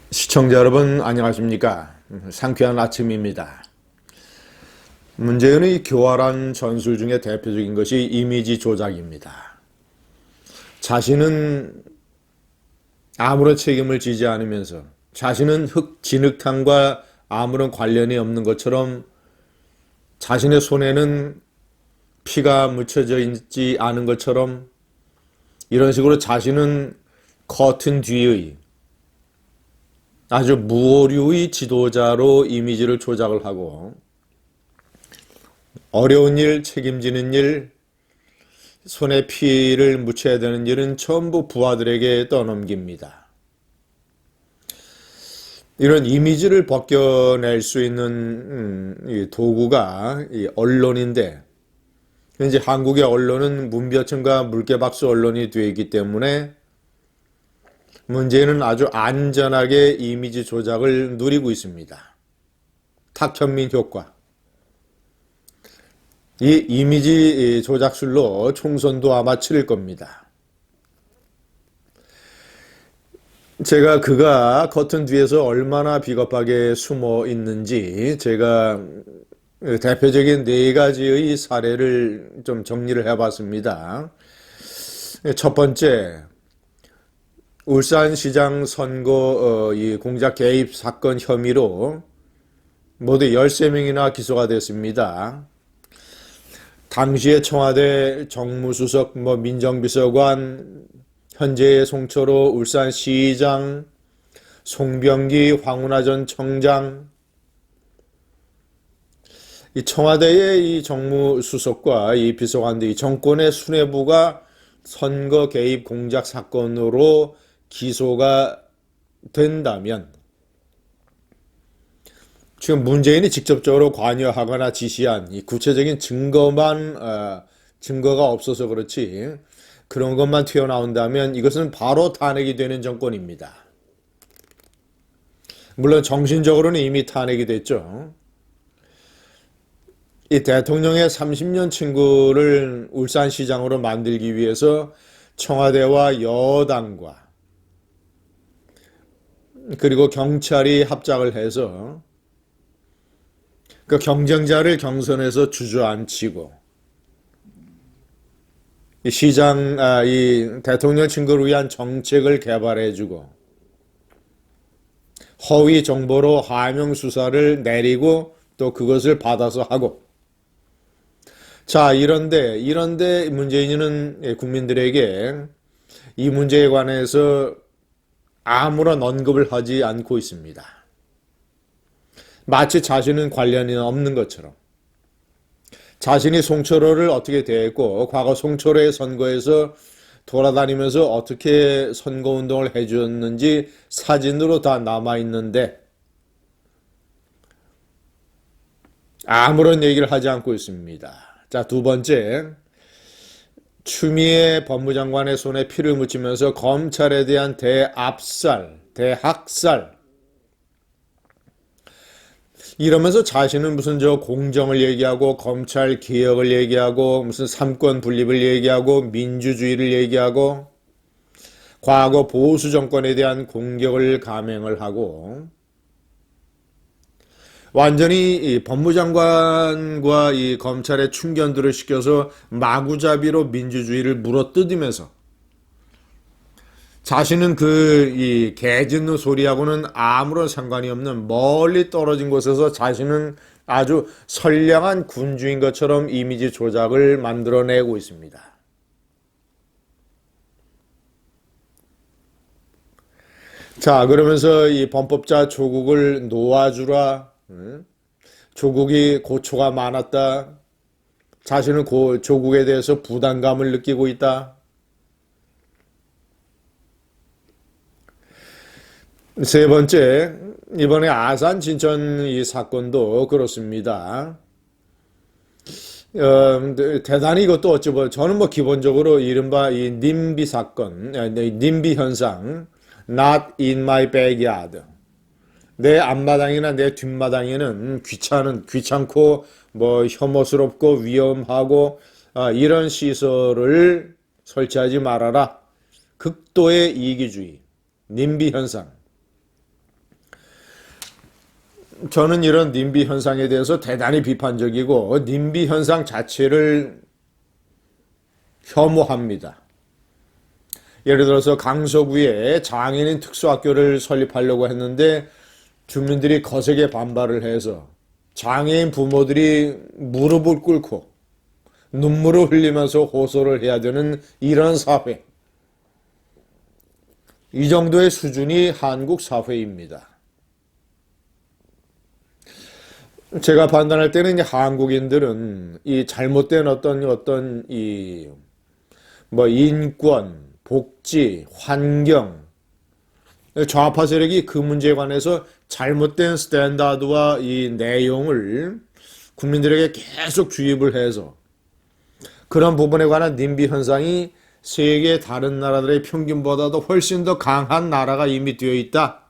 시청자 여러분 안녕하십니까? 상쾌한 아침입니다. 문재인의 교활한 전술 중에 대표적인 것이 이미지 조작입니다. 자신은 아무런 책임을 지지 않으면서 자신은 진흙탕과 아무런 관련이 없는 것처럼 자신의 손에는 피가 묻혀져 있지 않은 것처럼 이런 식으로 자신은 커튼 뒤의 아주 무오류의 지도자로 이미지를 조작을 하고 어려운 일, 책임지는 일, 손에 피를 묻혀야 되는 일은 전부 부하들에게 떠넘깁니다. 이런 이미지를 벗겨낼 수 있는 이 도구가 이 언론인데 현재 한국의 언론은 문벼천과 물개박수 언론이 되어 있기 때문에 문재인은 아주 안전하게 이미지 조작을 누리고 있습니다. 탁현민 효과. 이 이미지 조작술로 총선도 아마 치를 겁니다. 제가 그가 커튼 뒤에서 얼마나 비겁하게 숨어 있는지 제가 대표적인 네 가지의 사례를 좀 정리를 해봤습니다. 첫 번째, 울산시장 선거 이 공작 개입 사건 혐의로 모두 13명이나 기소가 됐습니다. 당시에 청와대 정무수석, 민정비서관, 현재의 송철호 울산시장, 송병기 황운하 전 청장, 이 청와대의 이 정무수석과 이 비서관들이 정권의 수뇌부가 선거 개입 공작 사건으로 기소가 된다면 지금 문재인이 직접적으로 관여하거나 지시한 이 구체적인 증거가 없어서 그렇지 그런 것만 튀어나온다면 이것은 바로 탄핵이 되는 정권입니다. 물론 정신적으로는 이미 탄핵이 됐죠. 이 대통령의 30년 친구를 울산시장으로 만들기 위해서 청와대와 여당과 그리고 경찰이 합작을 해서 그 경쟁자를 경선에서 주저앉히고 이 대통령 친구를 위한 정책을 개발해주고 허위 정보로 하명 수사를 내리고 또 그것을 받아서 하고 자 이런데 문재인은 국민들에게 이 문제에 관해서 아무런 언급을 하지 않고 있습니다. 마치 자신은 관련이 없는 것처럼 자신이 송철호를 어떻게 대했고 과거 송철호의 선거에서 돌아다니면서 어떻게 선거운동을 해주었는지 사진으로 다 남아있는데 아무런 얘기를 하지 않고 있습니다. 자, 두 번째, 추미애 법무장관의 손에 피를 묻히면서 검찰에 대한 대학살 이러면서 자신은 무슨 공정을 얘기하고 검찰 개혁을 얘기하고 무슨 삼권 분립을 얘기하고 민주주의를 얘기하고 과거 보수 정권에 대한 공격을 감행을 하고 완전히 이 법무장관과 이 검찰의 충견들을 시켜서 마구잡이로 민주주의를 물어뜯으면서 자신은 이 개짖는 소리하고는 아무런 상관이 없는 멀리 떨어진 곳에서 자신은 아주 선량한 군주인 것처럼 이미지 조작을 만들어내고 있습니다. 자, 그러면서 이 범법자 조국을 놓아주라. 조국이 고초가 많았다. 자신은 조국에 대해서 부담감을 느끼고 있다. 세 번째, 이번에 아산 진천 이 사건도 그렇습니다. 대단히 이것도 저는 기본적으로 이른바 이 님비 사건, 님비 현상, not in my backyard. 내 앞마당이나 내 뒷마당에는 귀찮고 혐오스럽고 위험하고 이런 시설을 설치하지 말아라. 극도의 이기주의, 님비 현상. 저는 이런 님비 현상에 대해서 대단히 비판적이고 님비 현상 자체를 혐오합니다. 예를 들어서 강서구에 장애인 특수학교를 설립하려고 했는데 주민들이 거세게 반발을 해서 장애인 부모들이 무릎을 꿇고 눈물을 흘리면서 호소를 해야 되는 이런 사회. 이 정도의 수준이 한국 사회입니다. 제가 판단할 때는 한국인들은 이 잘못된 어떤 인권, 복지, 환경, 좌파 세력이 그 문제에 관해서 잘못된 스탠다드와 이 내용을 국민들에게 계속 주입을 해서 그런 부분에 관한 님비 현상이 세계 다른 나라들의 평균보다도 훨씬 더 강한 나라가 이미 되어 있다.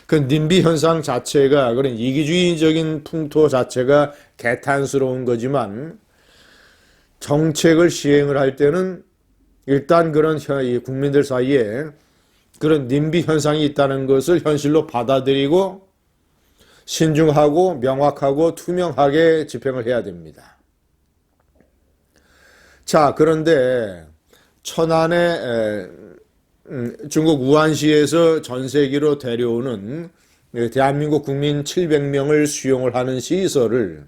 그 님비 현상 자체가 그런 이기주의적인 풍토 자체가 개탄스러운 거지만 정책을 시행을 할 때는 일단 그런 국민들 사이에 그런 님비 현상이 있다는 것을 현실로 받아들이고 신중하고 명확하고 투명하게 집행을 해야 됩니다. 자, 그런데 천안에 중국 우한시에서 전세기로 데려오는 대한민국 국민 700명을 수용을 하는 시설을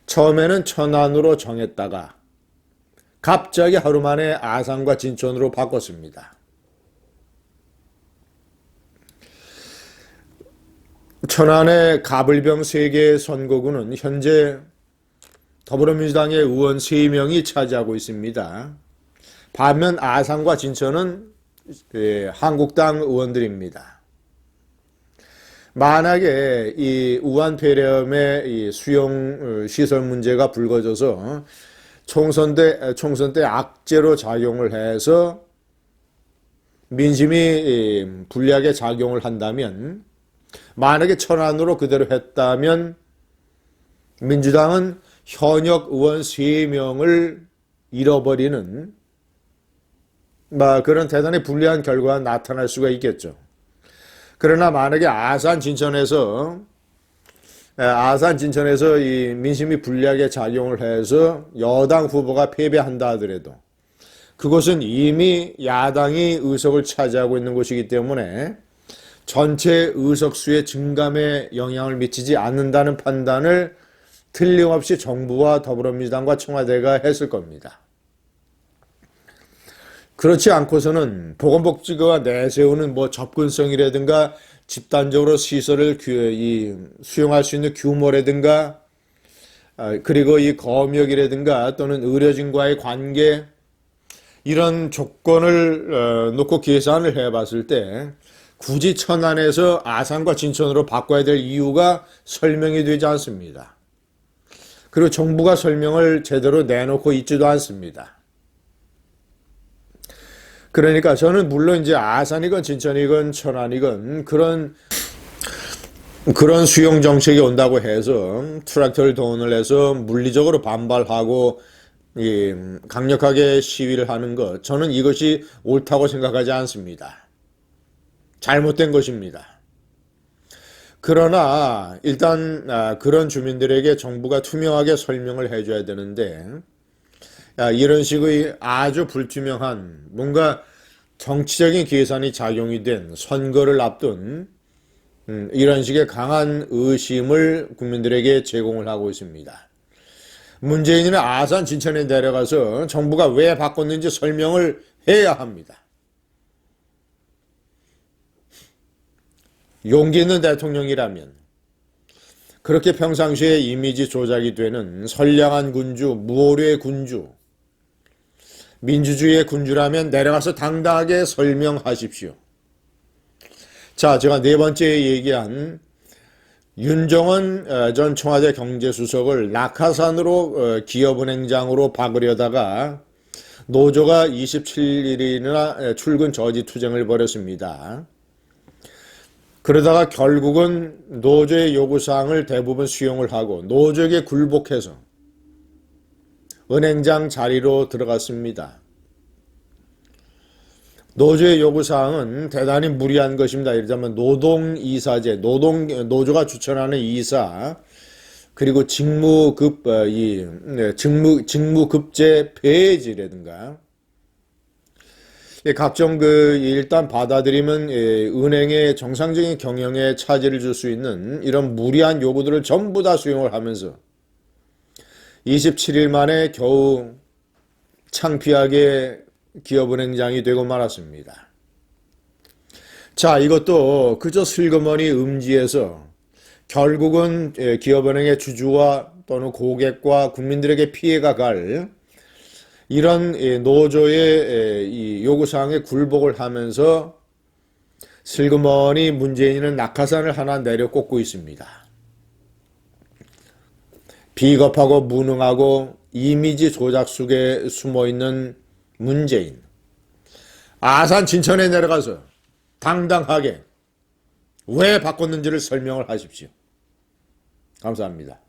처음에는 천안으로 정했다가 갑자기 하루 만에 아산과 진천으로 바꿨습니다. 천안의 가불병 3개 선거구는 현재 더불어민주당의 의원 3명이 차지하고 있습니다. 반면 아산과 진천은 한국당 의원들입니다. 만약에 이 우한 폐렴의 이 수용 시설 문제가 불거져서 총선 때 악재로 작용을 해서 민심이 불리하게 작용을 한다면 만약에 천안으로 그대로 했다면 민주당은 현역 의원 3명을 잃어버리는 그런 대단히 불리한 결과가 나타날 수가 있겠죠. 그러나 만약에 아산 진천에서 이 민심이 불리하게 작용을 해서 여당 후보가 패배한다 하더라도 그것은 이미 야당이 의석을 차지하고 있는 곳이기 때문에 전체 의석수의 증감에 영향을 미치지 않는다는 판단을 틀림없이 정부와 더불어민주당과 청와대가 했을 겁니다. 그렇지 않고서는 보건복지부가 내세우는 접근성이라든가 집단적으로 시설을 수용할 수 있는 규모라든가 그리고 이 검역이라든가 또는 의료진과의 관계 이런 조건을 놓고 계산을 해봤을 때 굳이 천안에서 아산과 진천으로 바꿔야 될 이유가 설명이 되지 않습니다. 그리고 정부가 설명을 제대로 내놓고 있지도 않습니다. 그러니까 저는 물론 이제 아산이건 진천이건 천안이건 그런 수용 정책이 온다고 해서 트랙터를 동원을 해서 물리적으로 반발하고 강력하게 시위를 하는 것, 저는 이것이 옳다고 생각하지 않습니다. 잘못된 것입니다. 그러나 일단 그런 주민들에게 정부가 투명하게 설명을 해줘야 되는데 이런 식의 아주 불투명한 뭔가 정치적인 계산이 작용이 된 선거를 앞둔 이런 식의 강한 의심을 국민들에게 제공을 하고 있습니다. 문재인은 아산 진천에 내려가서 정부가 왜 바꿨는지 설명을 해야 합니다. 용기 있는 대통령이라면 그렇게 평상시에 이미지 조작이 되는 선량한 군주, 무오류의 군주, 민주주의의 군주라면 내려가서 당당하게 설명하십시오. 자, 제가 네 번째 얘기한 윤정원 전 청와대 경제수석을 낙하산으로 기업은행장으로 박으려다가 노조가 27일이나 출근 저지 투쟁을 벌였습니다. 그러다가 결국은 노조의 요구사항을 대부분 수용을 하고 노조에게 굴복해서 은행장 자리로 들어갔습니다. 노조의 요구사항은 대단히 무리한 것입니다. 예를 들자면 노동이사제, 노조가 추천하는 이사, 그리고 직무급제 폐지라든가, 각종 일단 받아들이면 은행의 정상적인 경영에 차질을 줄 수 있는 이런 무리한 요구들을 전부 다 수용을 하면서 27일 만에 겨우 창피하게 기업은행장이 되고 말았습니다. 자, 이것도 그저 슬그머니 음지에서 결국은 기업은행의 주주와 또는 고객과 국민들에게 피해가 갈 이런 노조의 이 요구사항에 굴복을 하면서 슬그머니 문재인은 낙하산을 하나 내려 꽂고 있습니다. 비겁하고 무능하고 이미지 조작 속에 숨어있는 문재인. 아산 진천에 내려가서 당당하게 왜 바꿨는지를 설명을 하십시오. 감사합니다.